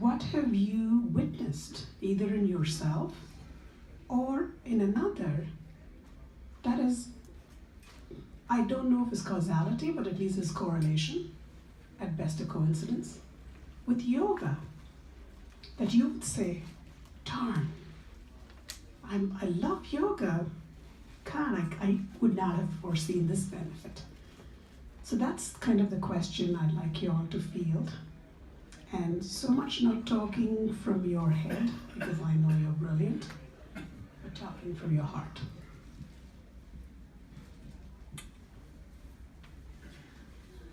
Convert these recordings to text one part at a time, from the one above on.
what have you witnessed, either in yourself or in another, that is, I don't know if it's causality, but at least it's correlation, at best a coincidence, with yoga, that you would say, darn, I love yoga. God, I would not have foreseen this benefit. So that's kind of the question I'd like you all to field. And so much not talking from your head, because I know you're brilliant, but talking from your heart.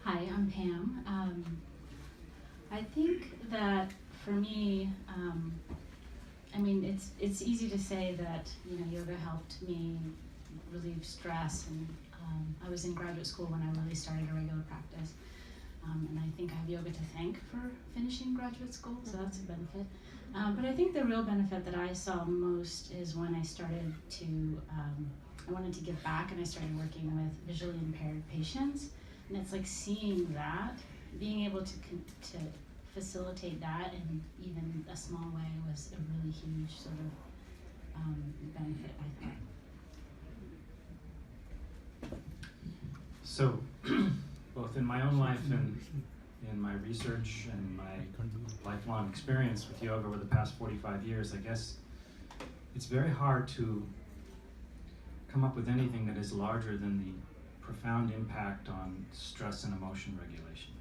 Hi, I'm Pam. I think that for me, I mean, it's easy to say that, you know, yoga helped me relieve stress, and I was in graduate school when I really started a regular practice, and I think I have yoga to thank for finishing graduate school, so that's a benefit. But I think the real benefit that I saw most is when I started to, I wanted to give back, and I started working with visually impaired patients, and it's like seeing that, being able to facilitate that in even a small way was a really huge sort of benefit, I thought. So, both in my own life and in my research and my lifelong experience with yoga over the past 45 years, I guess it's very hard to come up with anything that is larger than the profound impact on stress and emotion regulation.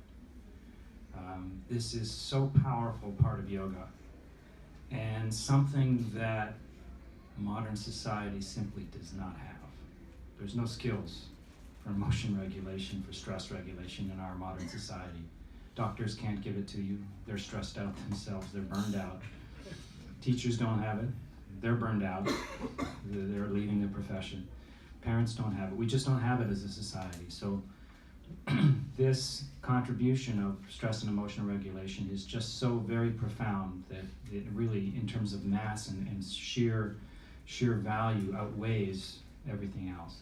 This is so powerful part of yoga, and something that modern society simply does not have. There's no skills for emotion regulation, for stress regulation in our modern society. Doctors can't give it to you. They're stressed out themselves. They're burned out. Teachers don't have it. They're burned out. They're leaving the profession. Parents don't have it. We just don't have it as a society. So this contribution of stress and emotional regulation is just so very profound that it really, in terms of mass and sheer value, outweighs everything else.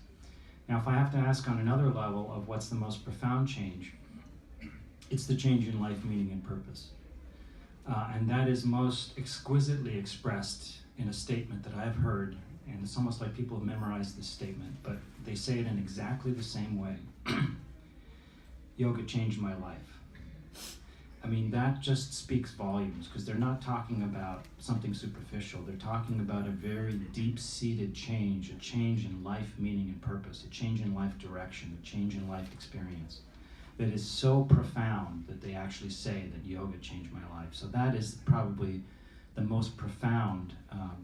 Now, if I have to ask on another level of what's the most profound change, it's the change in life, meaning, and purpose. And that is most exquisitely expressed in a statement that I've heard, and it's almost like people have memorized this statement, but they say it in exactly the same way. Yoga changed my life. I mean, that just speaks volumes, because they're not talking about something superficial. They're talking about a very deep-seated change, a change in life, meaning, and purpose, a change in life direction, a change in life experience that is so profound that they actually say that yoga changed my life. So that is probably the most profound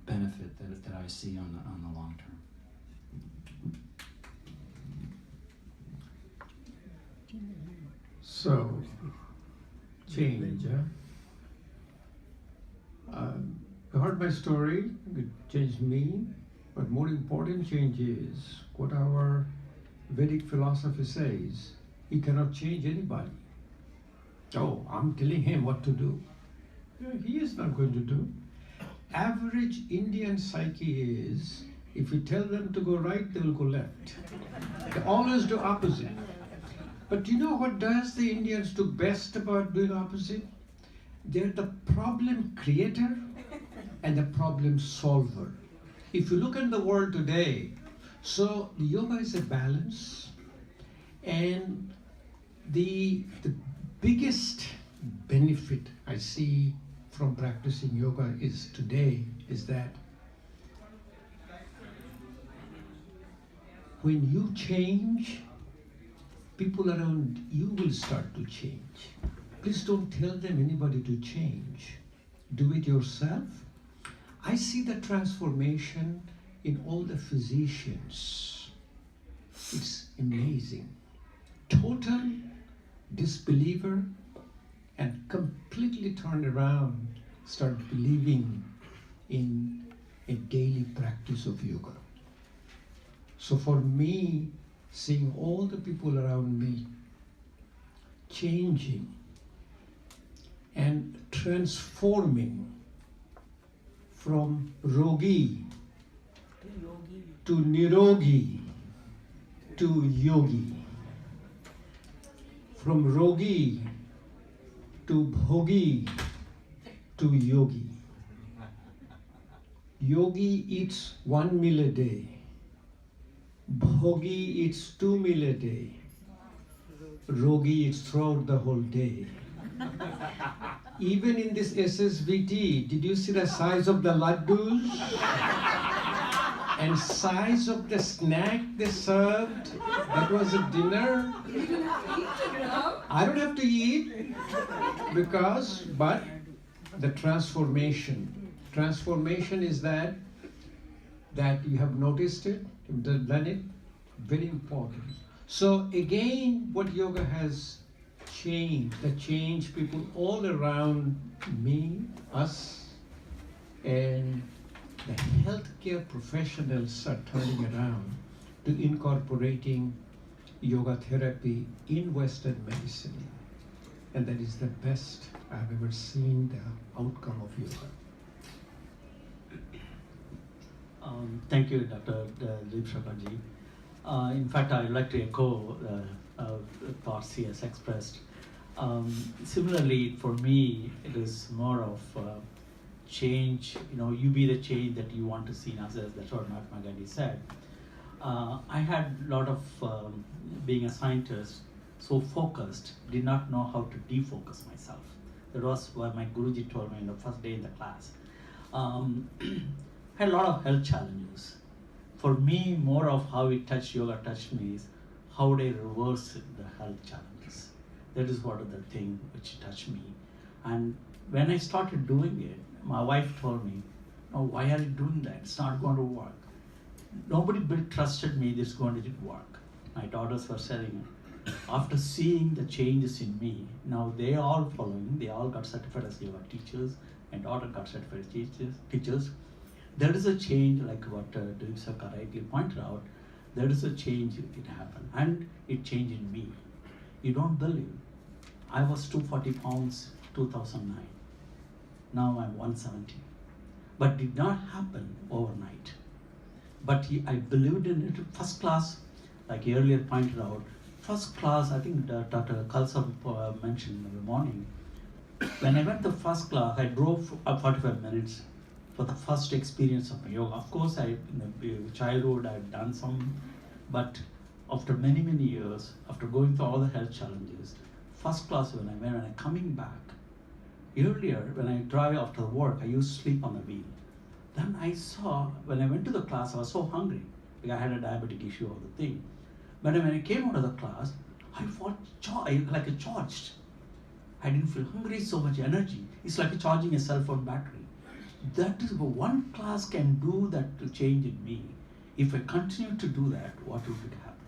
benefit that I see on the long term. So, change. You heard my story, it changed me, but more important change is what our Vedic philosophy says, he cannot change anybody. Oh, I'm telling him what to do. No, he is not going to do. Average Indian psyche is, if you tell them to go right, they will go left. They always do opposite. But you know what does the Indians do best about doing opposite? They're the problem creator and the problem solver. If you look at the world today, so the yoga is a balance, and the biggest benefit I see from practicing yoga is that when you change, people around you will start to change. Please don't tell them anybody to change. Do it yourself. I see the transformation in all the physicians. It's amazing. Total disbeliever and completely turn around, start believing in a daily practice of yoga. So for me, seeing all the people around me changing and transforming from rogi to nirogi to yogi, from rogi to bhogi to to yogi. Yogi eats 1 meal a day. Bhogi eats 2 meal a day. Rogi eats throughout the whole day. Even in this SSVT, did you see the size of the laddus? And size of the snack they served? That was a dinner. I don't have to eat but the transformation is that you have noticed it, you've done it, very important. So again, what yoga has changed people all around me, us, and the healthcare professionals are turning around to incorporating yoga therapy in Western medicine. And that is the best I've ever seen the outcome of yoga. Thank you, Dr. Dilip Sarkarji. In fact, I'd like to echo the thoughts he has expressed. Similarly, for me, it is more of change. You be the change that you want to see in others. That's what Mahatma Gandhi said. I had a lot of being a scientist, so focused, did not know how to defocus myself. That was what my Guruji told me in the first day in the class. Had a lot of health challenges. For me, more of how yoga touched me is how they reverse the health challenges. That is what the thing which touched me. And when I started doing it, my wife told me, "No, why are you doing that? It's not going to work." Nobody trusted me this is going to work. My daughters were saying, after seeing the changes in me, now they are all following, they all got certified as yoga teachers, my daughter got certified as teachers. There is a change, like what Dilip Sarkar rightly pointed out, there is a change, it happened, and it changed in me. You don't believe. I was 240 pounds 2009. Now I'm 170. But did not happen overnight. But I believed in it. First class, like he earlier pointed out, first class, I think Dr. Khalsa mentioned in the morning. When I went to first class, I drove up 45 minutes for the first experience of yoga. Of course, in childhood, I've done some, but after many, many years, after going through all the health challenges, first class when I'm coming back, earlier when I drive after work, I used to sleep on the wheel. Then I saw, when I went to the class, I was so hungry, because I had a diabetic issue of the thing. But when I came out of the class, I felt like a charged. I didn't feel hungry, so much energy. It's like charging a cell phone battery. That is what one class can do, that to change in me. If I continue to do that, what would it happen?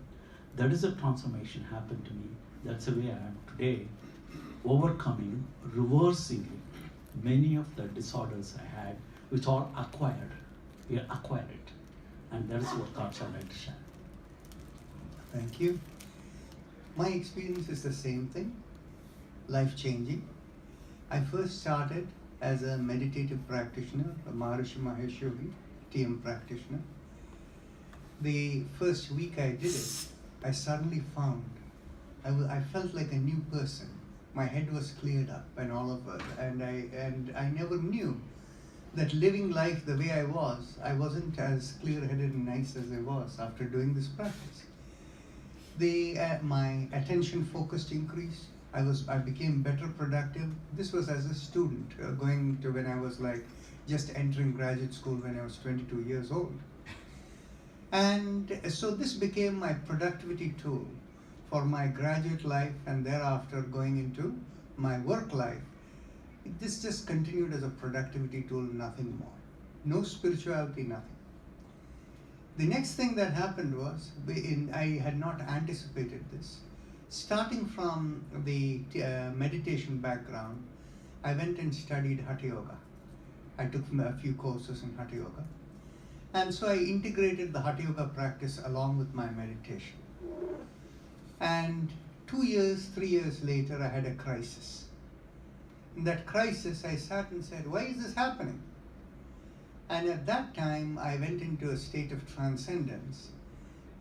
That is a transformation happened to me. That's the way I am today, overcoming, reversing many of the disorders I had, which are acquired. We acquired it. And that is what thoughts I'd like to share. Thank you. My experience is the same thing, life-changing. I first started as a meditative practitioner, a Maharishi Mahesh Yogi, TM practitioner. The first week I did it, I suddenly found I felt like a new person. My head was cleared up and all of it, and I never knew that living life the way I wasn't as clear-headed and nice as I was after doing this practice. My attention focused increased. I became better productive. This was as a student, going to when I was like just entering graduate school when I was 22 years old. And so this became my productivity tool for my graduate life, and thereafter going into my work life. This just continued as a productivity tool, nothing more. No spirituality, nothing. The next thing that happened was, I had not anticipated this. Starting from the meditation background, I went and studied Hatha Yoga. I took a few courses in Hatha Yoga. And so I integrated the Hatha Yoga practice along with my meditation. And 2 years, 3 years later, I had a crisis. In that crisis, I sat and said, why is this happening? And at that time, I went into a state of transcendence.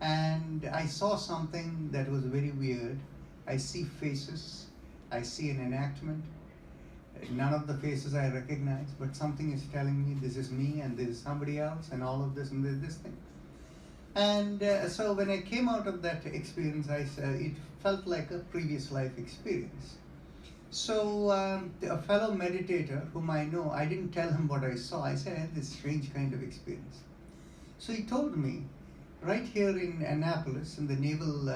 And I saw something that was very weird. I see faces, I see an enactment, None of the faces I recognize, but something is telling me this is me and this is somebody else and all of this and this thing. And so when I came out of that experience, it felt like a previous life experience. So a fellow meditator whom I know, I didn't tell him what I saw. I said I had this strange kind of experience. So he told me, right here in Annapolis, in the Naval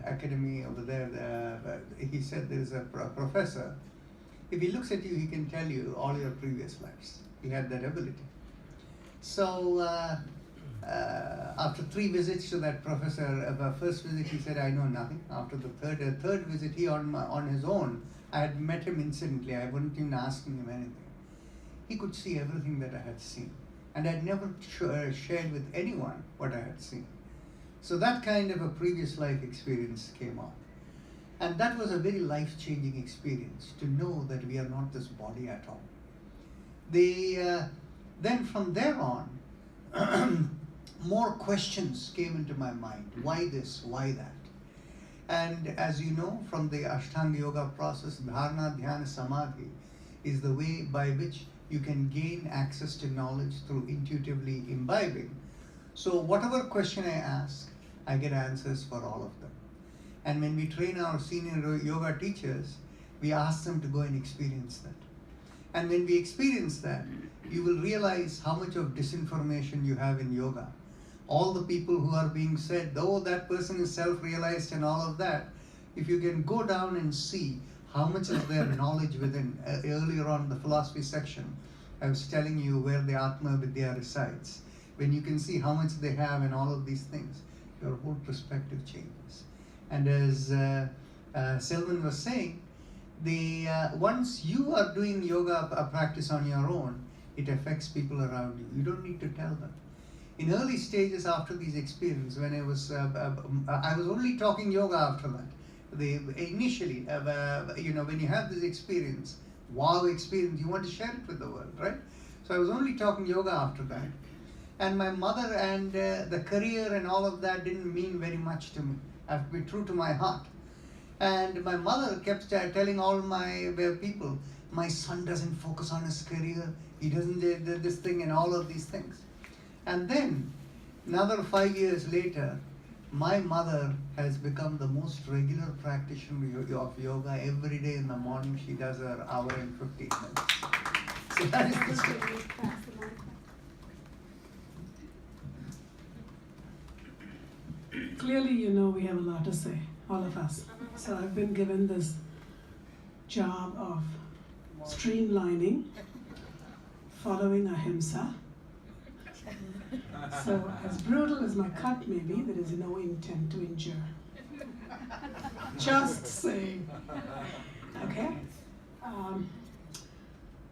Academy over there, he said there is a professor. If he looks at you, he can tell you all your previous lives. He had that ability. So after 3 visits to that professor, first visit he said, I know nothing. After the third visit, he on his own, I had met him incidentally. I wasn't even asking him anything. He could see everything that I had seen. And I'd never shared with anyone what I had seen. So that kind of a previous life experience came on. And that was a very life-changing experience, to know that we are not this body at all. Then from there on, more questions came into my mind. Why this? Why that? And as you know, from the Ashtanga Yoga process, Dharana, Dhyana, Samadhi is the way by which you can gain access to knowledge through intuitively imbibing. So whatever question I ask, I get answers for all of them. And when we train our senior yoga teachers, we ask them to go and experience that. And when we experience that, you will realize how much of disinformation you have in yoga. All the people who are being said, oh, that person is self-realized and all of that, if you can go down and see how much is their knowledge within. Earlier on in the philosophy section, I was telling you where the Atma Vidya resides. When you can see how much they have and all of these things, your whole perspective changes. And as Selvan was saying, once you are doing yoga practice on your own, it affects people around you. You don't need to tell them. In early stages after these experiences, when I was only talking yoga after that. Initially, when you have this experience, wow experience, you want to share it with the world, right? So I was only talking yoga after that. And my mother and the career and all of that didn't mean very much to me. I have to be true to my heart. And my mother kept telling all my people, my son doesn't focus on his career, he doesn't do this thing and all of these things. And then, another 5 years later, my mother has become the most regular practitioner of yoga. Every day in the morning, she does her hour and 15 minutes. So that is the story. Clearly, you know we have a lot to say, all of us. So I've been given this job of streamlining, following ahimsa. So as brutal as my cut may be, there is no intent to injure. Just saying. Okay?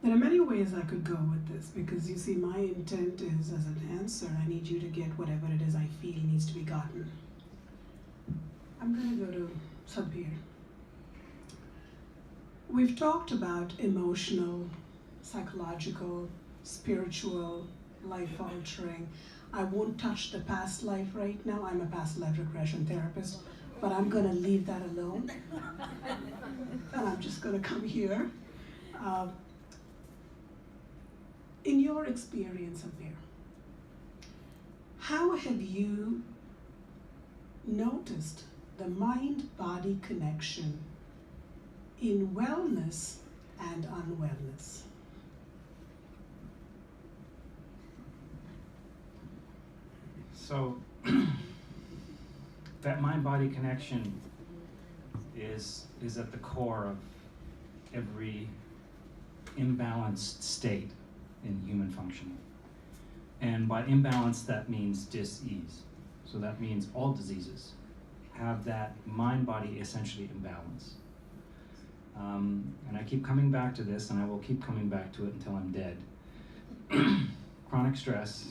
There are many ways I could go with this, because you see, my intent is, as an answer, I need you to get whatever it is I feel needs to be gotten. I'm going to go to Sabir. We've talked about emotional, psychological, spiritual, life-altering. I won't touch the past life right now. I'm a past life regression therapist, but I'm going to leave that alone. And I'm just going to come here. In your experience, Sabir, how have you noticed the mind-body connection in wellness and unwellness? So that mind-body connection is at the core of every imbalanced state in human functioning. And by imbalance, that means dis-ease. So that means all diseases have that mind-body essentially imbalance. And I keep coming back to this, and I will keep coming back to it until I'm dead. Chronic stress,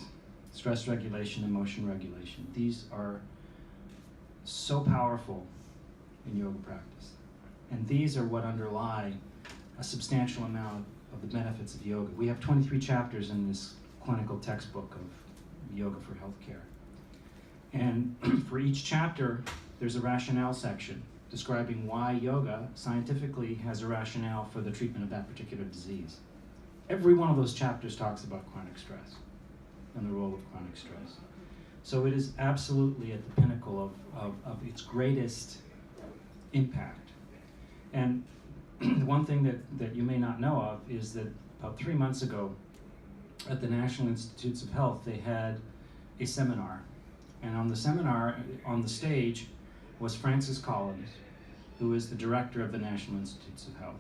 stress regulation, emotion regulation. These are so powerful in yoga practice. And these are what underlie a substantial amount of the benefits of yoga. We have 23 chapters in this clinical textbook of Yoga for Healthcare. And for each chapter, there's a rationale section describing why yoga scientifically has a rationale for the treatment of that particular disease. Every one of those chapters talks about chronic stress and the role of chronic stress. So it is absolutely at the pinnacle of its greatest impact. And the one thing that you may not know of is that about 3 months ago at the National Institutes of Health, they had a seminar. And on the seminar, on the stage, was Francis Collins, who is the director of the National Institutes of Health.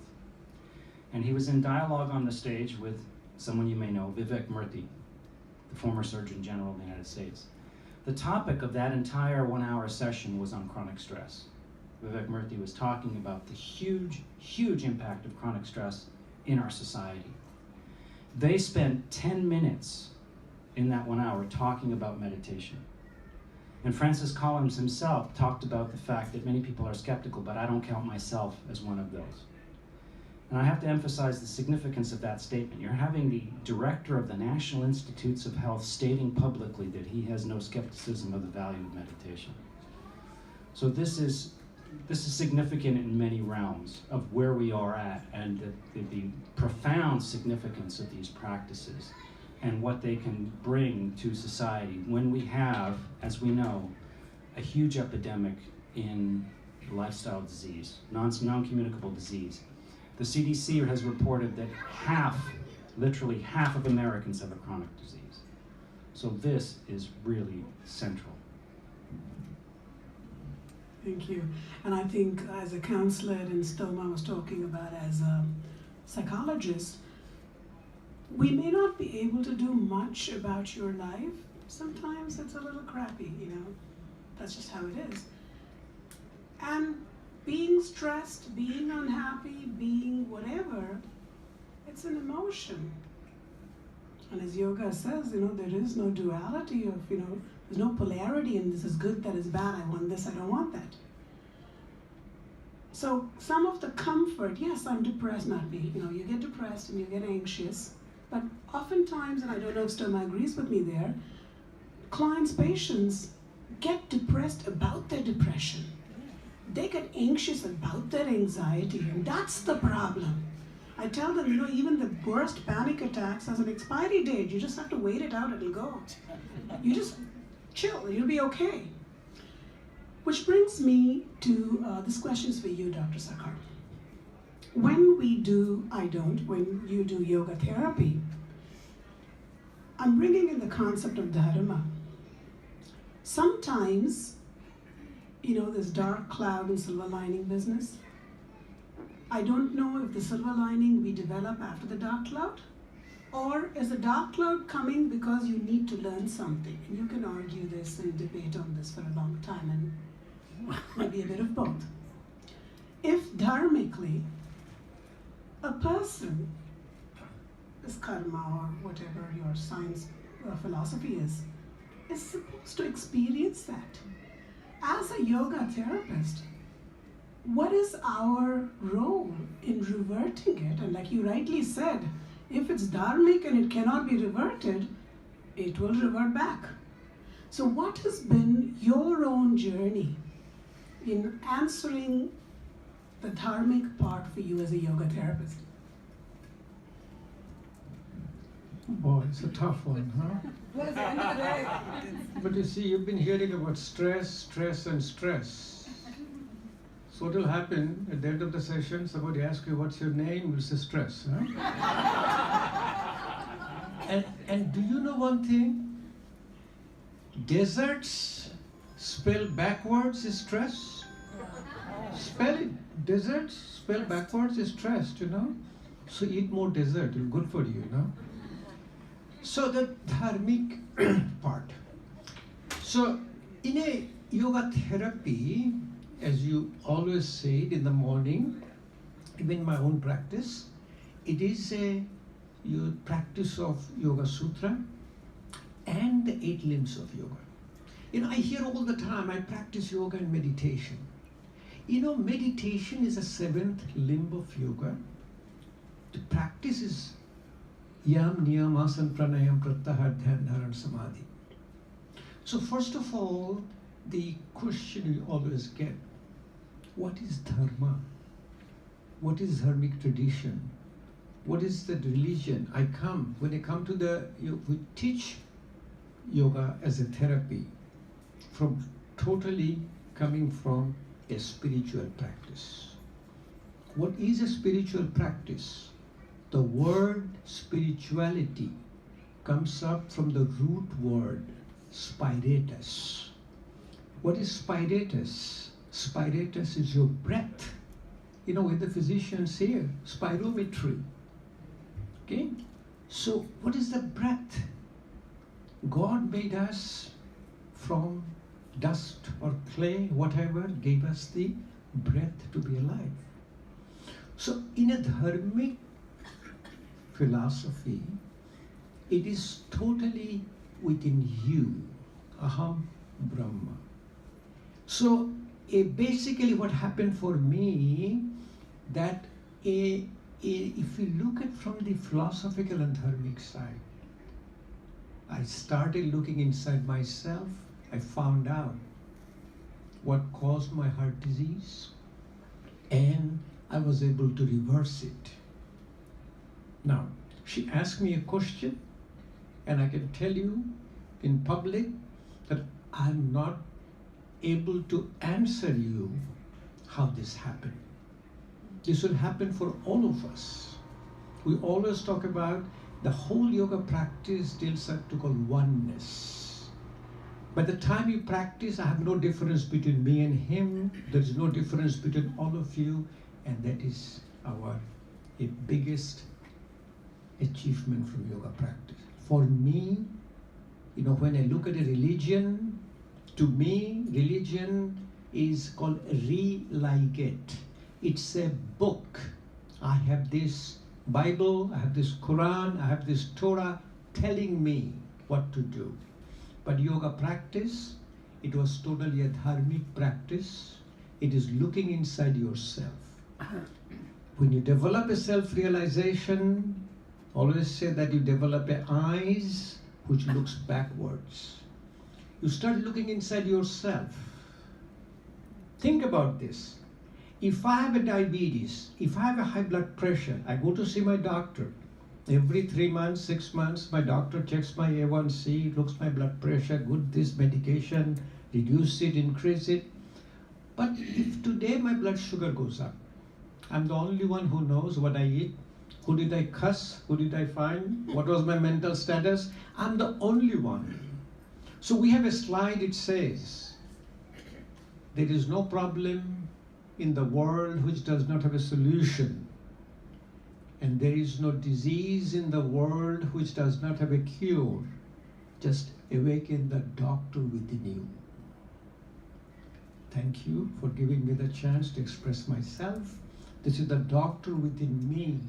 And he was in dialogue on the stage with someone you may know, Vivek Murthy, the former Surgeon General of the United States. The topic of that entire 1-hour session was on chronic stress. Vivek Murthy was talking about the huge, huge impact of chronic stress in our society. They spent 10 minutes in that 1 hour talking about meditation. And Francis Collins himself talked about the fact that many people are skeptical, but I don't count myself as one of those. And I have to emphasize the significance of that statement. You're having the director of the National Institutes of Health stating publicly that he has no skepticism of the value of meditation. So this is significant in many realms of where we are at, and the profound significance of these practices and what they can bring to society when we have, as we know, a huge epidemic in lifestyle disease, non-communicable disease. The CDC has reported that literally half of Americans have a chronic disease. So this is really central. Thank you. And I think as a counselor, and Stoma was talking about as a psychologist, we may not be able to do much about your life. Sometimes it's a little crappy, That's just how it is. And being stressed, being unhappy, being whatever, it's an emotion. And as yoga says, there is no duality of, there's no polarity in this is good, that is bad, I want this, I don't want that. So some of the comfort, yes, I'm depressed, not me. You get depressed and you get anxious, but oftentimes, and I don't know if Stoma agrees with me there, clients, patients get depressed about their depression. They get anxious about their anxiety, and that's the problem. I tell them, even the worst panic attacks has an expiry date. You just have to wait it out, it'll go. You just chill, you'll be okay. Which brings me to, this question is for you, Dr. Sarkar. When you do yoga therapy, I'm bringing in the concept of dharma. Sometimes, this dark cloud and silver lining business. I don't know if the silver lining we develop after the dark cloud, or is the dark cloud coming because you need to learn something? And you can argue this and debate on this for a long time, and maybe a bit of both. If dharmically, a person, this karma or whatever your science or philosophy is supposed to experience that. As a yoga therapist, what is our role in reverting it? And like you rightly said, if it's dharmic and it cannot be reverted, it will revert back. So what has been your own journey in answering the dharmic part for you as a yoga therapist? Boy, it's a tough one, huh? But you see, you've been hearing about stress, and stress. So what will happen at the end of the session, somebody asks you what's your name, you'll say stress, huh? and do you know one thing? Deserts spell backwards is stress. Spell it. Deserts spell backwards is stress, So eat more dessert, it's good for you, So the dharmic part. So in a yoga therapy, as you always said in the morning, even my own practice, it is your practice of Yoga Sutra and the 8 limbs of yoga. I hear all the time, I practice yoga and meditation. Meditation is a 7th limb of yoga. The practice is Yam, Niyam, Asana, Pranayam, Pratyahara, Dhyan, Dharan, Samadhi. So first of all, the question you always get, what is dharma? What is dharmic tradition? What is the religion? When I come to we teach yoga as a therapy from totally coming from a spiritual practice. What is a spiritual practice? The word spirituality comes up from the root word spiratus. What is spiratus? Spiratus is your breath. You know, when the physicians say spirometry. Okay? So, what is the breath? God made us from dust or clay, whatever, gave us the breath to be alive. So, in a dharmic philosophy, it is totally within you, aham brahma. So basically what happened for me, that if you look at from the philosophical and dharmic side, I started looking inside myself. I found out what caused my heart disease, and I was able to reverse it. Now, she asked me a question, and I can tell you in public that I'm not able to answer you how this happened. This will happen for all of us. We always talk about the whole yoga practice deals up to called oneness. By the time you practice, I have no difference between me and him. There is no difference between all of you, and that is our biggest achievement from yoga practice. For me, you know, when I look at a religion, to me, religion is called religate. It's a book. I have this Bible, I have this Quran, I have this Torah telling me what to do. But yoga practice, it was totally a dharmic practice. It is looking inside yourself. When you develop a self-realization, always say that you develop an eyes which looks backwards. You start looking inside yourself. Think about this. If I have a diabetes, if I have a high blood pressure, I go to see my doctor. Every 3 months, 6 months, my doctor checks my A1C, looks my blood pressure, good this medication, reduce it, increase it. But if today my blood sugar goes up, I'm the only one who knows what I eat. Who did I cuss? Who did I find? What was my mental status? I'm the only one. So we have a slide, it says, there is no problem in the world which does not have a solution. And there is no disease in the world which does not have a cure. Just awaken the doctor within you. Thank you for giving me the chance to express myself. This is the doctor within me,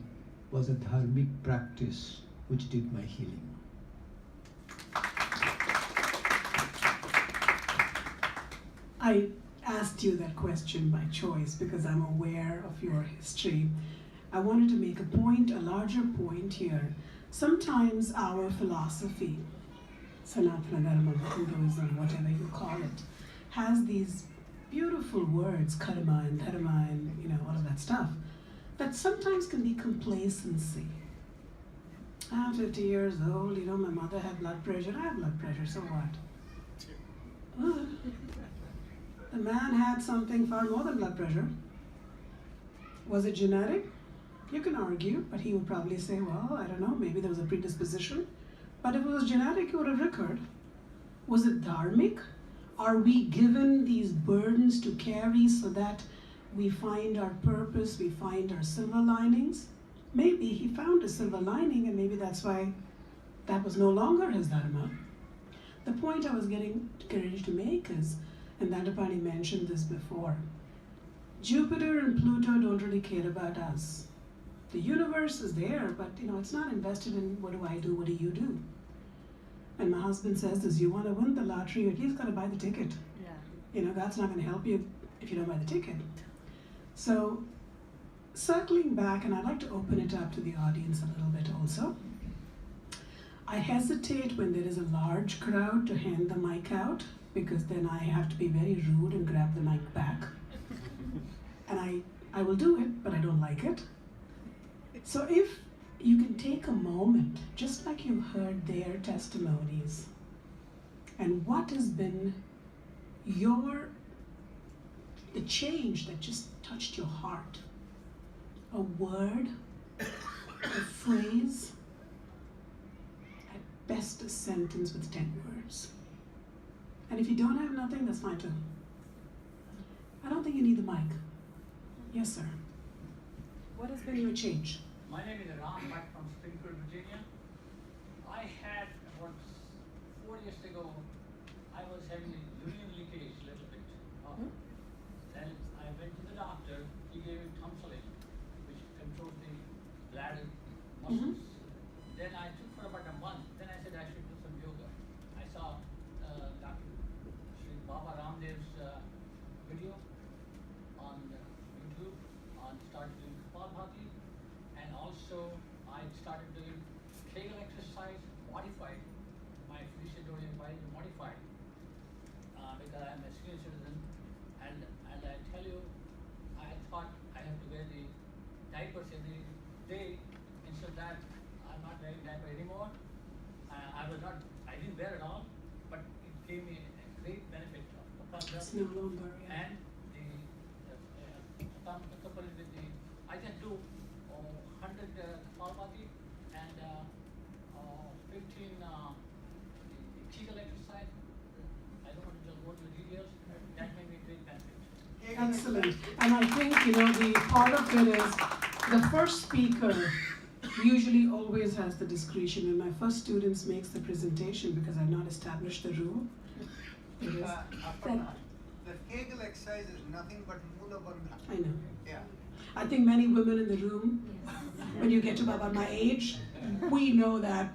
was a dharmic practice which did my healing. I asked you that question by choice because I'm aware of your history. I wanted to make a point, a larger point here. Sometimes our philosophy, Sanatana Dharma, Hinduism, whatever you call it, has these beautiful words, karma and dharma and all of that stuff, that sometimes can be complacency. I'm 50 years old, my mother had blood pressure, I have blood pressure, so what? The man had something far more than blood pressure. Was it genetic? You can argue, but he would probably say, well, I don't know, maybe there was a predisposition. But if it was genetic, it would have recurred. Was it dharmic? Are we given these burdens to carry so that we find our purpose, we find our silver linings? Maybe he found a silver lining, and maybe that's why that was no longer his dharma. The point I was getting ready to make is, and Dandapani mentioned this before, Jupiter and Pluto don't really care about us. The universe is there, but it's not invested in what do I do, what do you do? And my husband says this, you want to win the lottery, you at least got to buy the ticket. Yeah. That's not going to help you if you don't buy the ticket. So, circling back, and I'd like to open it up to the audience a little bit also. I hesitate when there is a large crowd to hand the mic out, because then I have to be very rude and grab the mic back. and I will do it, but I don't like it. So if you can take a moment, just like you heard their testimonies, and what has been the change that just touched your heart, a word, a phrase, at best a sentence with 10 words. And if you don't have nothing, that's fine too. I don't think you need the mic. Yes, sir. What has been your change? My name is Ram, I'm from Springfield, Virginia. I had, about 4 years ago, I was having a urine leakage a little bit. Then I went to the doctor, he gave me Tonsilate, which controls the bladder muscles. Then I took for about a month, then I said I should do some yoga. I saw Dr. Sri Baba Ramdev's video on YouTube, started doing Kapalbhati, and also I started doing Kegel exercise modified. My physician told me why you modified, because I'm a senior citizen, and I tell you, I thought I have to wear the diapers every day. Instead of that, I'm not wearing diaper anymore. I didn't wear it all, but it gave me a great benefit of It's no longer, yeah. and coupled with the, I can do 100 Kapalbhati and 15 Kegel exercise. I don't want to go into details. That may be a great benefit. Excellent. And I think, the part of it is the first speaker usually always has the discretion. When my first students makes the presentation, because I've not established the rule, it is Aparna, the Kegel exercise is nothing but Mula Bandha. I know. Yeah. I think many women in the room, when you get to about my age, we know that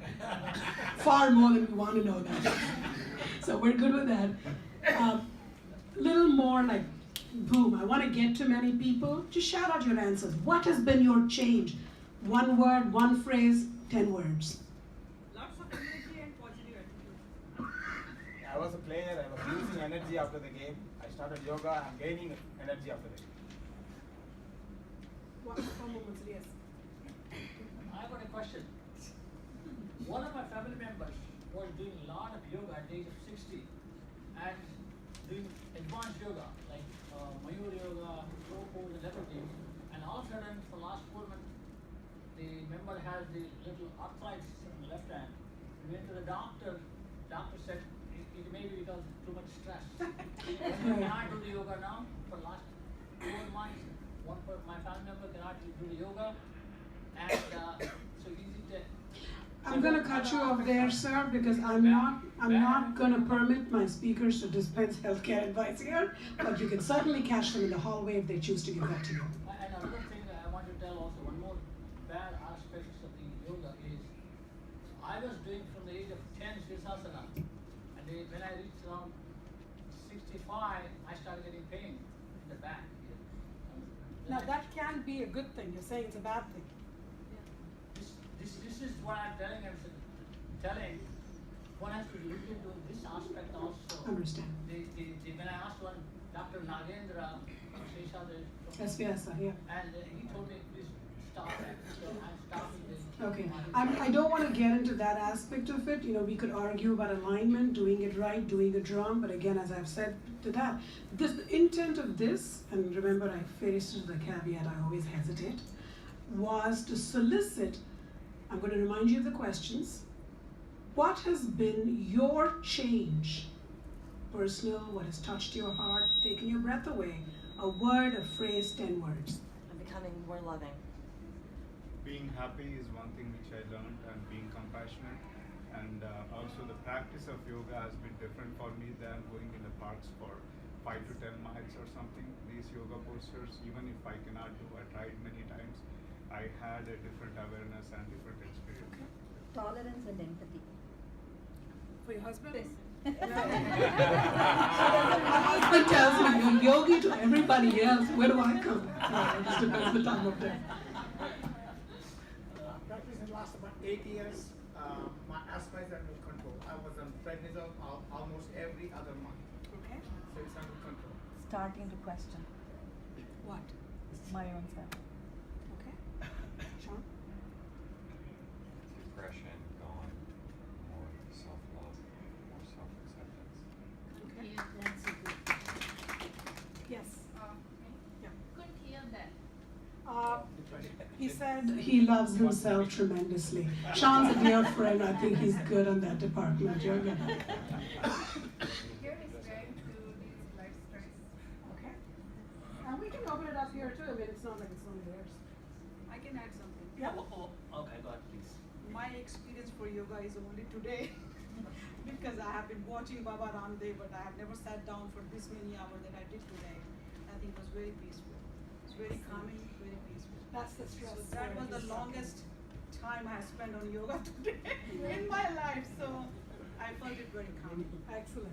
far more than we want to know that. So we're good with that. Little more like, boom, I want to get to many people. Just shout out your answers. What has been your change? One word, one phrase, 10 words. Lots of energy and positive attitude. I was a player, I was losing energy after the game. I started yoga, I'm gaining energy after the game. Yes. I got a question. One of my family members was doing a lot of yoga at the age of 60 and doing advanced yoga like Mayur yoga, slow pose and everything. And all of a sudden, for the last 4 months, the member has the little arthritis in the left hand. We went to the doctor. Doctor said it may be because of too much stress. We cannot do the yoga now for the last 4 months. My family member cannot do the yoga, and so easy to. I'm going to cut you off there, sir, because I'm not going to permit my speakers to dispense healthcare advice here, but you can certainly catch them in the hallway if they choose to give that to you. And another thing I want to tell also, one more bad aspect of the yoga is, I was doing from the age of 10 Sirsasana, and when I reached around 65, I started getting pain in the back. Now that can be a good thing. You're saying it's a bad thing. This is what I'm telling. One has to look into this aspect also. Understand. When I asked one Dr. Nagendra, SVSA, yeah. and he told me please stop that. So I'm stopping this. Okay. I don't want to get into that aspect of it. We could argue about alignment, doing it right, doing it wrong. But again, as I've said to that, the intent of this, and remember I faced the caveat, I always hesitate, was to solicit. I'm going to remind you of the questions. What has been your change? Personal, what has touched your heart, taken your breath away? A word, a phrase, 10 words. I'm becoming more loving. Being happy is one thing which I learned, and being compassionate. And also the practice of yoga has been different for me than going in the parks for 5 to 10 miles or something. These yoga postures, even if I cannot do, I tried many times, I had a different awareness and different experience. Okay. Tolerance and empathy. For your husband? My husband tells me you're yogi to everybody else. Where do I come? It just depends the time of day. Practice in the last about 8 years. My asthma is under control. I was on prednisone almost every other month. Okay. So it's under control. Starting to question. What? my own self. Okay. Sean? Depression gone, more self-love, more self-acceptance. Okay. Yeah, that's a good. Yes. Yeah. Couldn't hear that. He said he loves himself tremendously. Sean's a dear friend. I think he's good on that department. You're good. Here is trying to deal with life stress. Okay. And we can open it up here too. I mean, it's not like it's only theirs. I can add something. Yeah. Okay, go ahead, please. My experience for yoga is only today because I have been watching Baba Ramdev, but I have never sat down for this many hours that I did today. I think it was very peaceful. It's very calming, very peaceful. That's the stress. So that was the longest time I spent on yoga today in my life. So I felt it very calming. Excellent.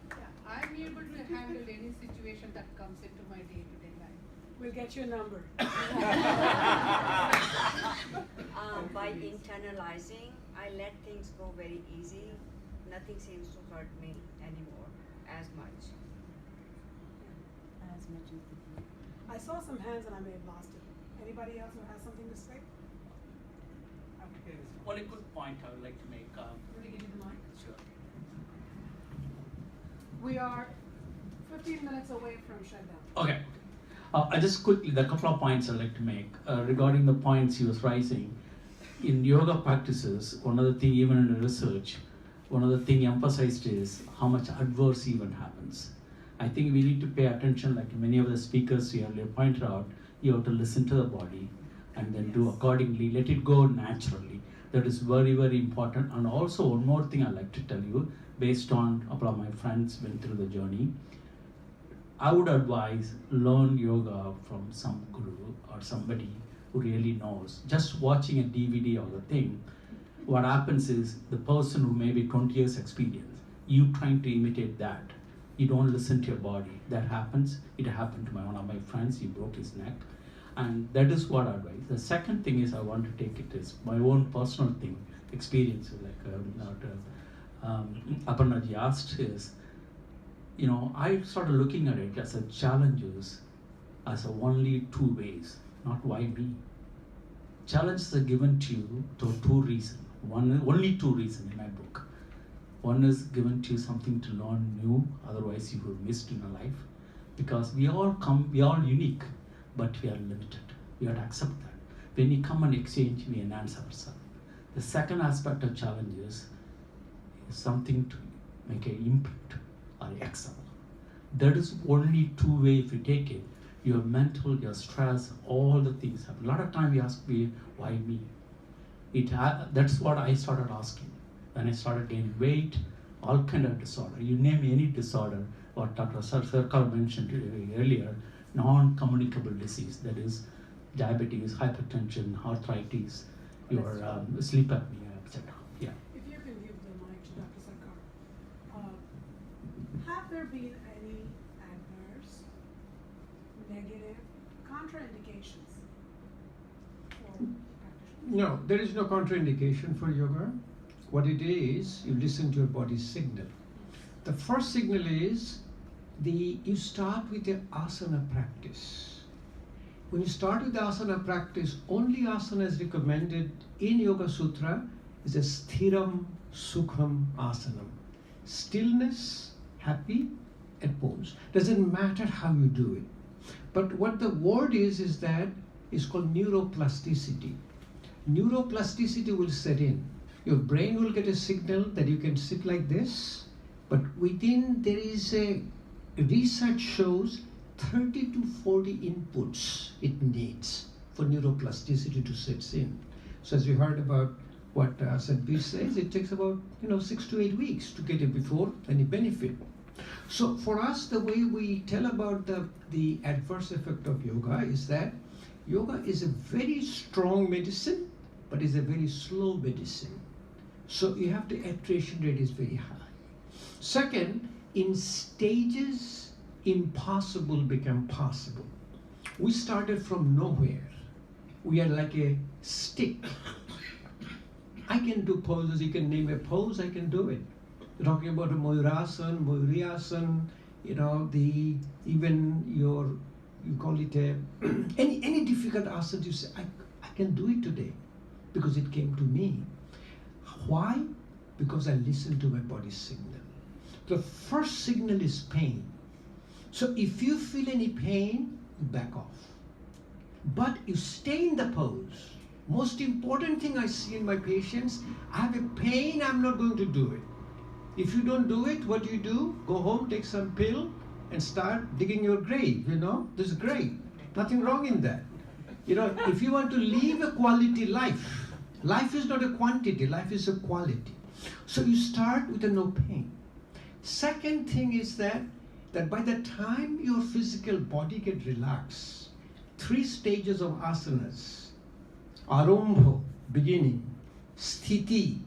Yeah, I'm able to handle any situation that comes into my day-to-day life. We'll get you a number. By internalizing, I let things go very easy. Nothing seems to hurt me anymore as much. As much as the people. I saw some hands and I may have lost it. Anybody else who has something to say? Only good point I would like to make. Will you give me the mic? Sure. We are 15 minutes away from shutdown. Okay. I just quickly, there are a couple of points I'd like to make regarding the points he was raising. In yoga practices, one of the things, even in the research, one of the things emphasized is how much adverse event happens. I think we need to pay attention, like many of the speakers here earlier pointed out, you have to listen to the body and then do accordingly, let it go naturally. That is very, very important. And also one more thing I'd like to tell you, based on a couple of my friends went through the journey, I would advise learn yoga from some guru or somebody who really knows. Just watching a DVD or the thing, what happens is the person who may be 20 years experience, you trying to imitate that. You don't listen to your body. That happens. It happened to one of my friends. He broke his neck. And that is what I advise. The second thing is I want to take it as my own personal thing, experience, like Aparna ji asked is, I started looking at it as a challenges, as a only two ways, not why me. Challenges are given to you for two reasons. Only two reasons in my book. One is given to you something to learn new, otherwise you would missed in your life. Because we all unique, but we are limited. We have to accept that. When we come and exchange, we enhance ourselves. The second aspect of challenges is something to make an impact or excel. That is only two ways if you take it. Your mental, your stress, all the things happen. A lot of time you ask me, why me? That's what I started asking. When I started gaining weight, all kind of disorder. You name any disorder, what Dr. Sarkar mentioned earlier, non-communicable disease, that is diabetes, hypertension, arthritis, your sleep apnea, etc. Yeah. If you can give the mic to Dr. Sarkar. Have there been any adverse, negative contraindications for practitioners? No, there is no contraindication for yoga. What it is, you listen to your body's signal. The first signal is you start with the asana practice. When you start with the asana practice, only asana is recommended in Yoga Sutra is a sthiram sukham asanam. Stillness, happy, and pose. Doesn't matter how you do it. But what the word is that is called neuroplasticity. Neuroplasticity will set in. Your brain will get a signal that you can sit like this, but within there is a research shows 30 to 40 inputs it needs for neuroplasticity to set in. So as you heard about what Sadhguru says, it takes about 6 to 8 weeks to get it before any benefit. So for us, the way we tell about the adverse effect of yoga is that yoga is a very strong medicine, but is a very slow medicine. So you have the attrition rate is very high. Second, in stages, impossible become possible. We started from nowhere. We are like a stick. I can do poses, you can name a pose, I can do it. You're talking about a Mayurasan, Mayuriyasan, even your you call it any difficult asana, you say, I can do it today because it came to me. Why? Because I listen to my body's signal. The first signal is pain. So if you feel any pain, you back off. But you stay in the pose. Most important thing I see in my patients, I have a pain, I'm not going to do it. If you don't do it, what do? Go home, take some pill, and start digging your grave, This is great. Nothing wrong in that. If you want to live a quality life, life is not a quantity, life is a quality. So you start with a no pain. Second thing is that by the time your physical body gets relaxed, 3 stages of asanas, Arambha, beginning, Sthiti,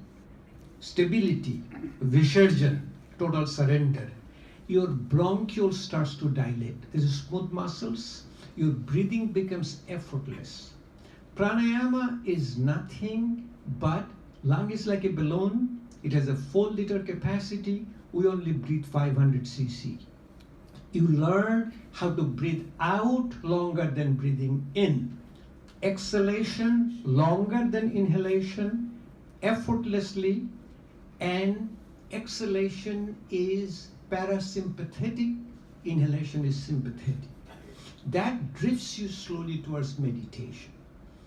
stability, Visarjan, total surrender. Your bronchiole starts to dilate. There is smooth muscles. Your breathing becomes effortless. Pranayama is nothing but lung is like a balloon. It has a 4-liter capacity. We only breathe 500 cc. You learn how to breathe out longer than breathing in. Exhalation longer than inhalation, effortlessly, and exhalation is parasympathetic, inhalation is sympathetic. That drifts you slowly towards meditation.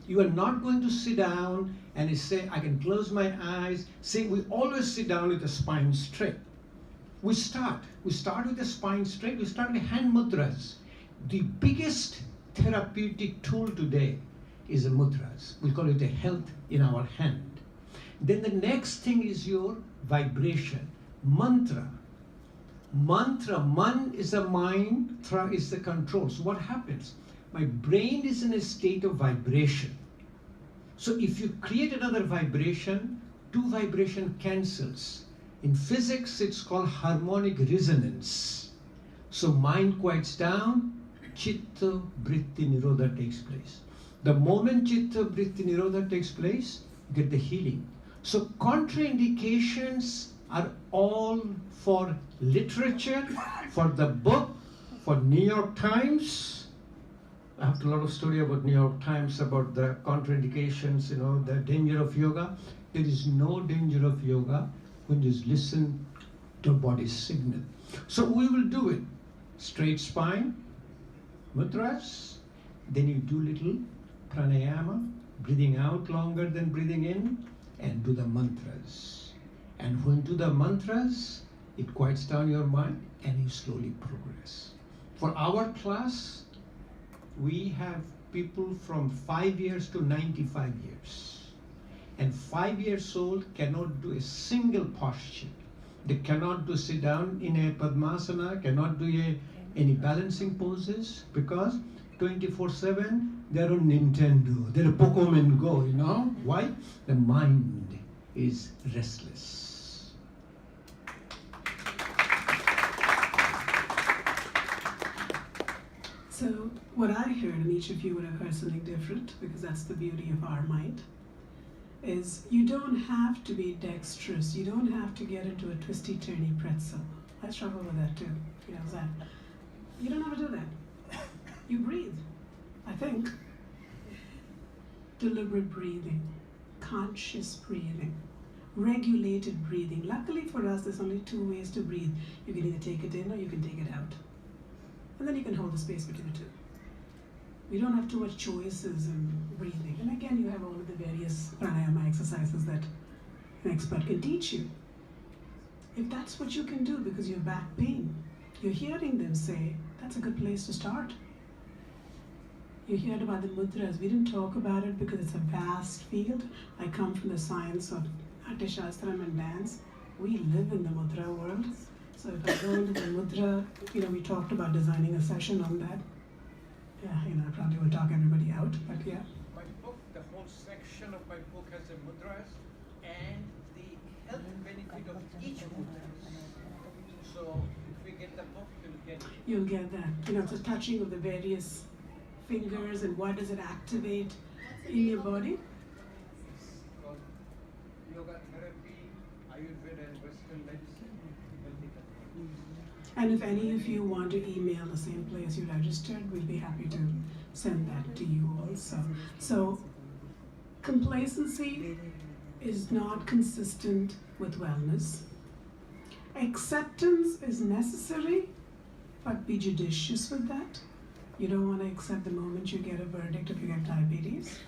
You are not going to sit down and say, I can close my eyes. See, we always sit down with the spine straight. We start with the spine straight. We start with hand mudras. The biggest therapeutic tool today is a mudras. We call it a health in our hand. Then the next thing is your vibration. Mantra. Man is the mind, tra is the control. So what happens? My brain is in a state of vibration. So if you create another vibration, 2 vibration cancels. In physics, it's called harmonic resonance. So mind quiets down, chitta vritti nirodha takes place. The moment chitta vritti nirodha takes place, you get the healing. So contraindications are all for literature, for the book, for New York Times. I have a lot of story about New York Times about the contraindications, the danger of yoga. There is no danger of yoga when you listen to body's signal. So we will do it. Straight spine, mudras, then you do little pranayama, breathing out longer than breathing in, and do the mantras. And when you do the mantras, it quiets down your mind and you slowly progress. For our class, we have people from 5 years to 95 years. And 5 years old cannot do a single posture. They cannot do sit down in a Padmasana, cannot do any balancing poses because 24/7 they're on Nintendo, they're Pokemon Go, Why? The mind is restless. So what I heard, and each of you would have heard something different, because that's the beauty of our mind, is you don't have to be dexterous. You don't have to get into a twisty-turny pretzel. I struggle with that too. That. You don't have to do that. You breathe, I think. Deliberate breathing, conscious breathing, regulated breathing. Luckily for us, there's only 2 ways to breathe. You can either take it in or you can take it out. And then you can hold the space between the two. You don't have too much choices in breathing. And again, you have all of the various pranayama exercises that an expert can teach you. If that's what you can do because you have back pain, you're hearing them say, that's a good place to start. You heard about the mudras. We didn't talk about it because it's a vast field. I come from the science of Natyashastram and dance. We live in the mudra world. So if I go into the mudra, we talked about designing a session on that. Yeah, I probably will talk everybody out, but yeah. My book, the whole section of my book has the mudras and the health benefit of each mudra. So if we get the book, we'll get it. You'll get that. It's a touching of the various fingers and what does it activate in your body. It's called yoga therapy, Ayurveda and Western medicine, healthy culture. And if any of you want to email the same place you registered, we'll be happy to send that to you also. So complacency is not consistent with wellness. Acceptance is necessary, but be judicious with that. You don't want to accept the moment you get a verdict if you get diabetes.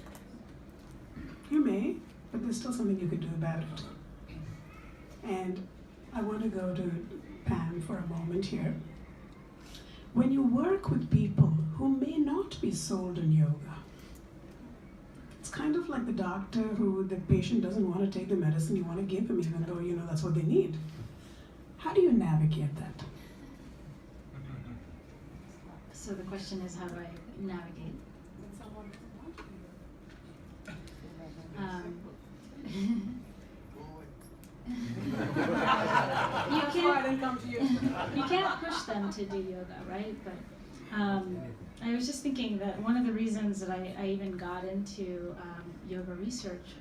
You may, but there's still something you can do about it. And I want to go to Pam for a moment here. When you work with people who may not be sold on yoga, it's kind of like the doctor who the patient doesn't want to take the medicine you want to give them, even though you know that's what they need. How do you navigate that? So the question is, how do I navigate? You can't push them to do yoga, right? But I was just thinking that one of the reasons that I even got into yoga research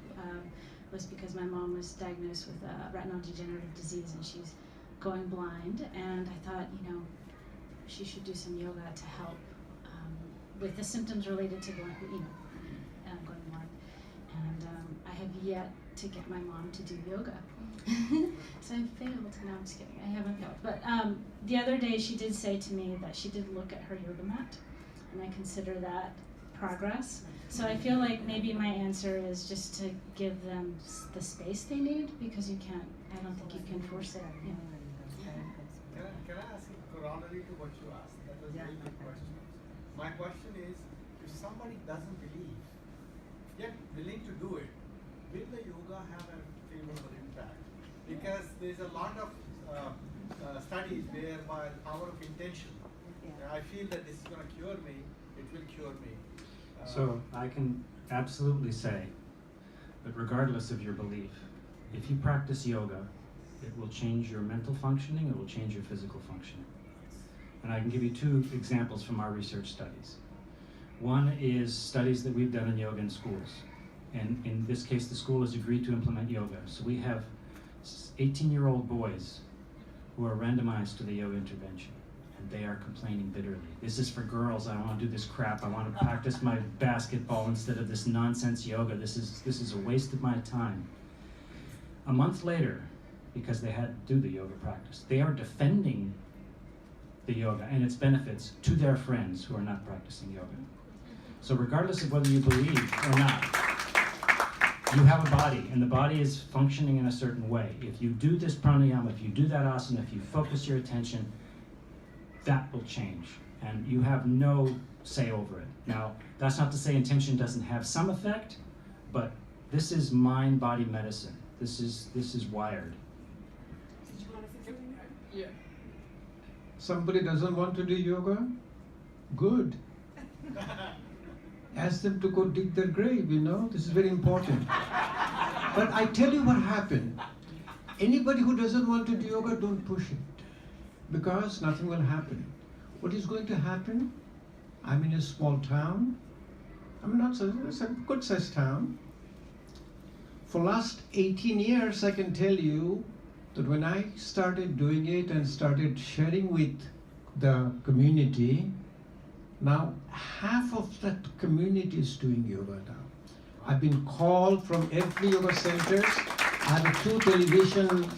was because my mom was diagnosed with a retinal degenerative disease and she's going blind, and I thought, you know, she should do some yoga to help with the symptoms related to going blind. And I have yet to get my mom to do yoga. So I failed. No, I'm just kidding. I haven't failed. But the other day she did say to me that she did look at her yoga mat, and I consider that progress. So I feel like maybe my answer is just to give them the space they need, because you can't, I don't think you can force it. You know. Can I ask a corollary to what you asked? That was a very good question. My question is, if somebody doesn't believe, yet willing to do it, will the yoga have a favorable impact? Because there's a lot of studies where by the power of intention, I feel that this is going to cure me, it will cure me. So I can absolutely say that regardless of your belief, if you practice yoga, it will change your mental functioning, it will change your physical functioning. And I can give you two examples from our research studies. One is studies that we've done in yoga in schools. And in this case, the school has agreed to implement yoga. So we have 18-year-old boys who are randomized to the yoga intervention. And they are complaining bitterly. This is for girls, I don't want to do this crap. I want to practice my basketball instead of this nonsense yoga. This is a waste of my time. A month later, because they had to do the yoga practice, they are defending the yoga and its benefits to their friends who are not practicing yoga. So regardless of whether you believe or not, you have a body, and the body is functioning in a certain way. If you do this pranayama, if you do that asana, if you focus your attention, that will change, and you have no say over it. Now, that's not to say intention doesn't have some effect, but this is mind-body medicine. This is wired. Yeah. Somebody doesn't want to do yoga? Good. Ask them to go dig their grave, you know? This is very important. But I tell you what happened. Anybody who doesn't want to do yoga, don't push it. Because nothing will happen. What is going to happen? I'm in a small town. It's a good sized town. For last 18 years, I can tell you that when I started doing it and started sharing with the community, now half of that community is doing yoga now. I've been called from every yoga centers. I have 2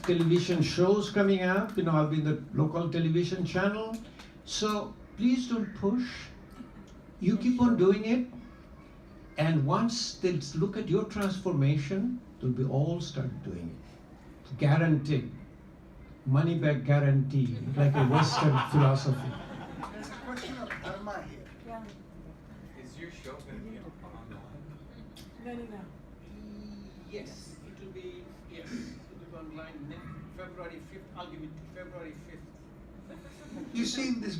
television shows coming up. You know, I'll be in the local television channel. So please don't push. You keep on doing it. And once they look at your transformation, they'll be all start doing it. Guaranteed. Money back guarantee, like a Western philosophy. There's a question of dharma here. Yeah. Is your show going to be online? No. Yes, it will be online February 5th. I'll give it February 5th. You see, in this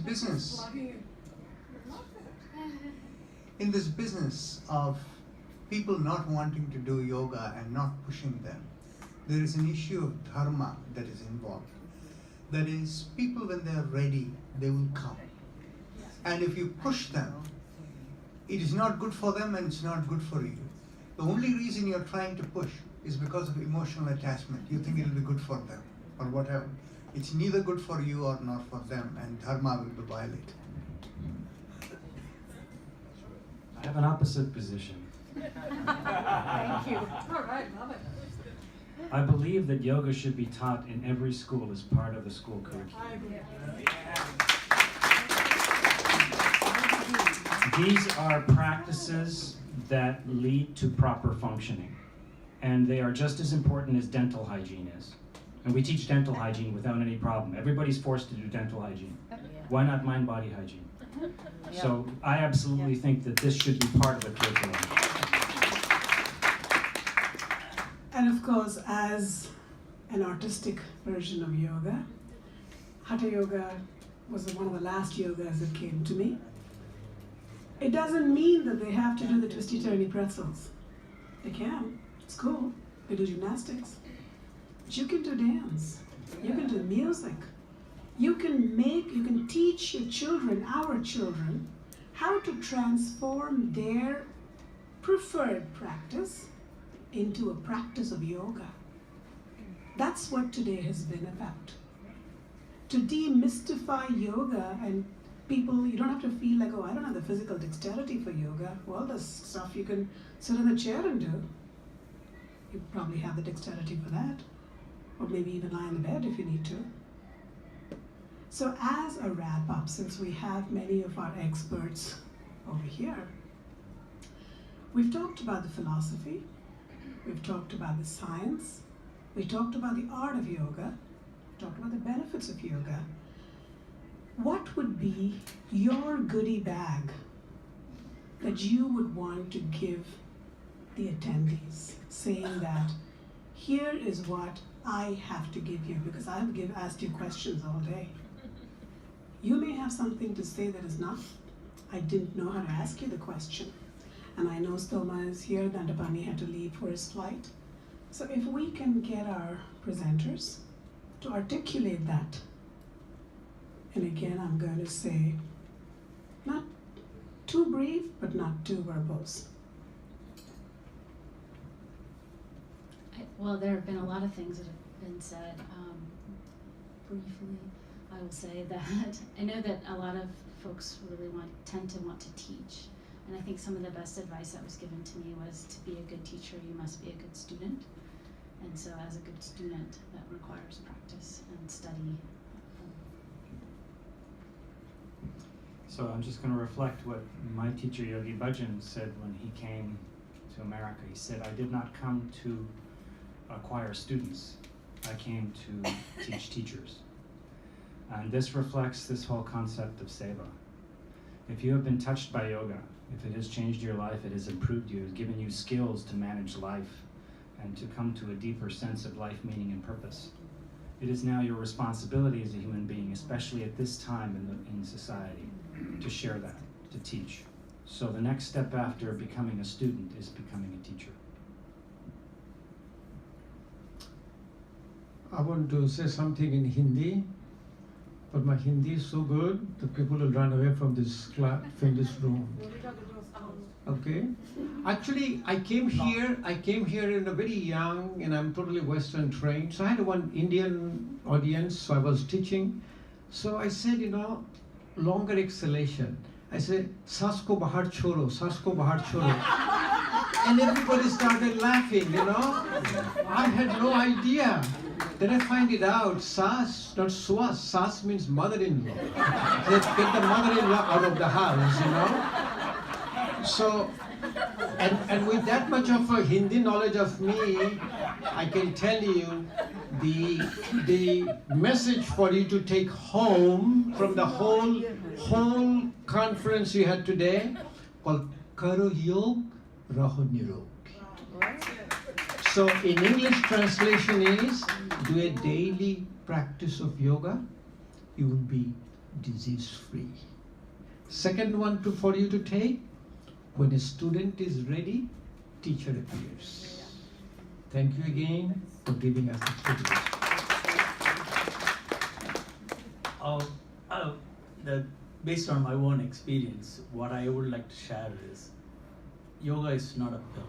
business of people not wanting to do yoga and not pushing them, there is an issue of dharma that is involved. That is, people when they are ready, they will come. And if you push them, it is not good for them and it's not good for you. The only reason you're trying to push is because of emotional attachment. You think it'll be good for them or whatever. It's neither good for you or not for them, and dharma will be violated. I have an opposite position. Thank you. All right, love it. I believe that yoga should be taught in every school as part of the school curriculum. I agree. These are practices that lead to proper functioning, and they are just as important as dental hygiene is. And we teach dental hygiene without any problem. Everybody's forced to do dental hygiene. Why not mind-body hygiene? So I absolutely think that this should be part of the curriculum. And of course, as an artistic version of yoga, Hatha Yoga was one of the last yogas that came to me. It doesn't mean that they have to do the twisty-turny pretzels. They can. It's cool. They do gymnastics. But you can do dance. You can do music. You can teach your children, our children, how to transform their preferred practice into a practice of yoga. That's what today has been about. To demystify yoga, and people, you don't have to feel like, oh, I don't have the physical dexterity for yoga. Well, there's stuff you can sit in a chair and do. You probably have the dexterity for that. Or maybe even lie in the bed if you need to. So as a wrap up, since we have many of our experts over here, we've talked about the philosophy, we've talked about the science, we talked about the art of yoga, we talked about the benefits of yoga. What would be your goodie bag that you would want to give the attendees, saying that here is what I have to give you, because I've asked you questions all day. You may have something to say that is not, I didn't know how to ask you the question. And I know Stoma is here, Dandapani had to leave for his flight. So if we can get our presenters to articulate that, and again I'm going to say, not too brief, but not too verbose. Well, there have been a lot of things that have been said. Briefly, I will say that I know that a lot of folks really tend to want to teach. And I think some of the best advice that was given to me was to be a good teacher, you must be a good student. And so as a good student, that requires practice and study. So I'm just going to reflect what my teacher Yogi Bhajan said when he came to America. He said, I did not come to acquire students. I came to teach teachers. And this reflects this whole concept of seva. If you have been touched by yoga, if it has changed your life, it has improved you, it has given you skills to manage life and to come to a deeper sense of life, meaning, and purpose, it is now your responsibility as a human being, especially at this time in society, to share that, to teach. So the next step after becoming a student is becoming a teacher. I want to say something in Hindi, but my Hindi is so good that people will run away from this room. Okay. Actually, I came here in a very young, and I'm totally Western trained. So I had one Indian audience, so I was teaching. So I said, longer exhalation. I said, "Saas ko bahar chhoro, saas ko bahar chhoro." And everybody started laughing, I had no idea. Then I find it out, Saas, not Swas. Saas means mother-in-law. Let's get the mother-in-law out of the house, So, and with that much of a Hindi knowledge of me, I can tell you the message for you to take home from the whole conference you had today, called Karo Yog Raho Nirog. So in English translation is, do a daily practice of yoga, you will be disease-free. Second one for you to take, when a student is ready, teacher appears. Thank you again for giving us this privilege. Based on my own experience, what I would like to share is, yoga is not a pill.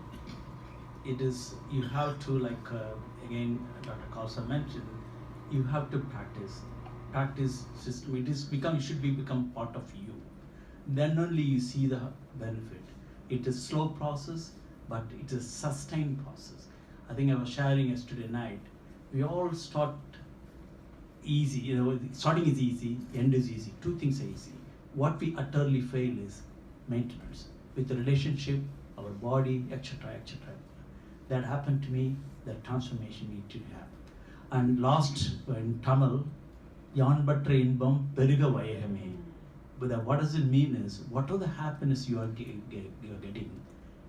It is, you have to, again, Dr. Khalsa mentioned, you have to practice system. It should become part of you. Then only you see the benefit. It is slow process, but it is sustained process. I think I was sharing yesterday night. We all start easy, starting is easy, end is easy. Two things are easy. What we utterly fail is maintenance with the relationship, our body, etc., etc. That happened to me. That transformation need to have. And last in Tamil, yan batra inbam periga vayagame. But what does it mean is, what are the happiness you are getting?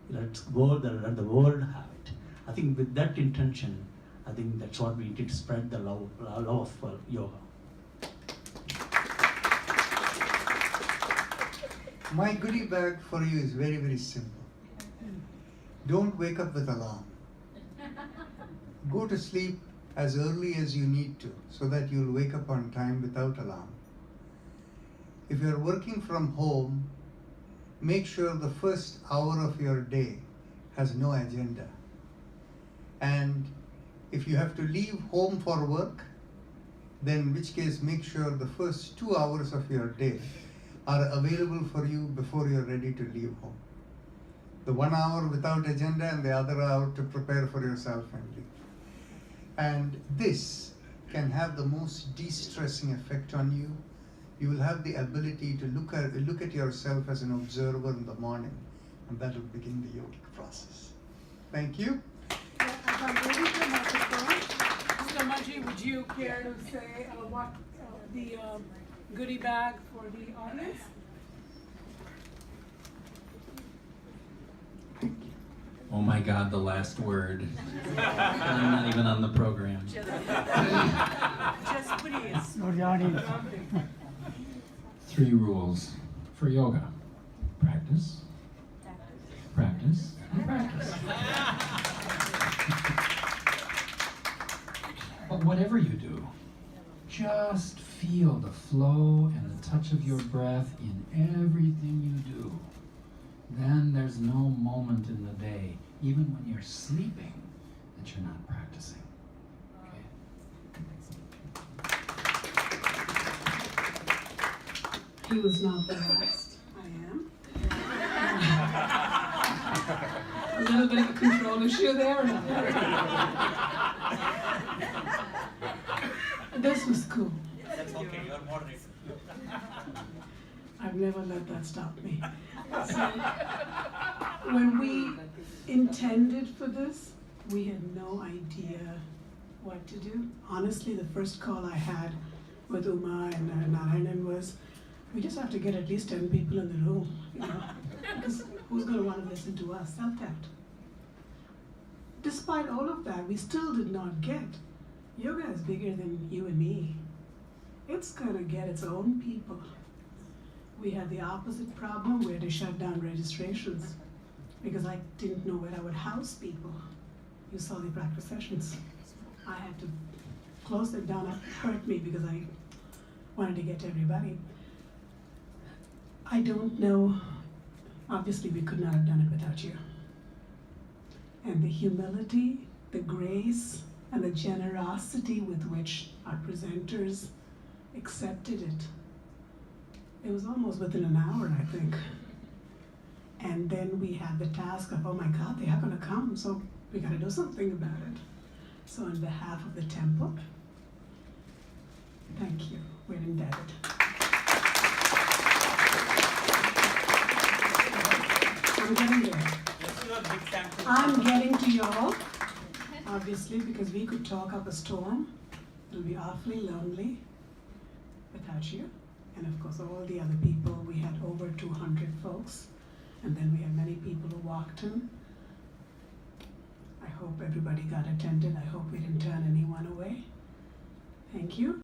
Let the world have it. I think with that intention, I think that's what we need to spread the love of yoga. My goodie bag for you is very, very simple. Don't wake up with alarm. Go to sleep as early as you need to so that you'll wake up on time without alarm. If you're working from home, make sure the first hour of your day has no agenda. And if you have to leave home for work, then in which case make sure the first 2 hours of your day are available for you before you're ready to leave home. The 1 hour without agenda and the other hour to prepare for yourself and leave. And this can have the most de-stressing effect on you. You will have the ability to look at yourself as an observer in the morning, and that will begin the yogic process. Thank you. Mr. Maji, would you care to say what the goodie bag for the audience? Oh my God, the last word. I'm not even on the program. Just please. 3 rules for yoga. Practice, practice, and practice. But whatever you do, just feel the flow and the touch of your breath in everything you do. Then there's no moment in the day, even when you're sleeping, that you're not practicing. Okay? He was not the last. I am. A little bit of a control issue there. This was cool. That's okay, you're moderator. I've never let that stop me. So, when we intended for this, we had no idea what to do. Honestly, the first call I had with Uma and Narayanan was, we just have to get at least 10 people in the room, because who's going to want to listen to us? Self-doubt. Despite all of that, we still did not get. Yoga is bigger than you and me. It's going to get its own people. We had the opposite problem. We had to shut down registrations because I didn't know where I would house people. You saw the practice sessions. I had to close them down. It hurt me because I wanted to get to everybody. I don't know. Obviously, we could not have done it without you. And the humility, the grace, and the generosity with which our presenters accepted it. It was almost within an hour, I think. And then we had the task of, oh my God, they are going to come, so we got to do something about it. So on behalf of the temple, thank you. We're indebted. I'm getting there. I'm getting to y'all, obviously, because we could talk up a storm. It'll be awfully lonely without you. And of course, all the other people. We had over 200 folks. And then we had many people who walked in. I hope everybody got attended. I hope we didn't turn anyone away. Thank you.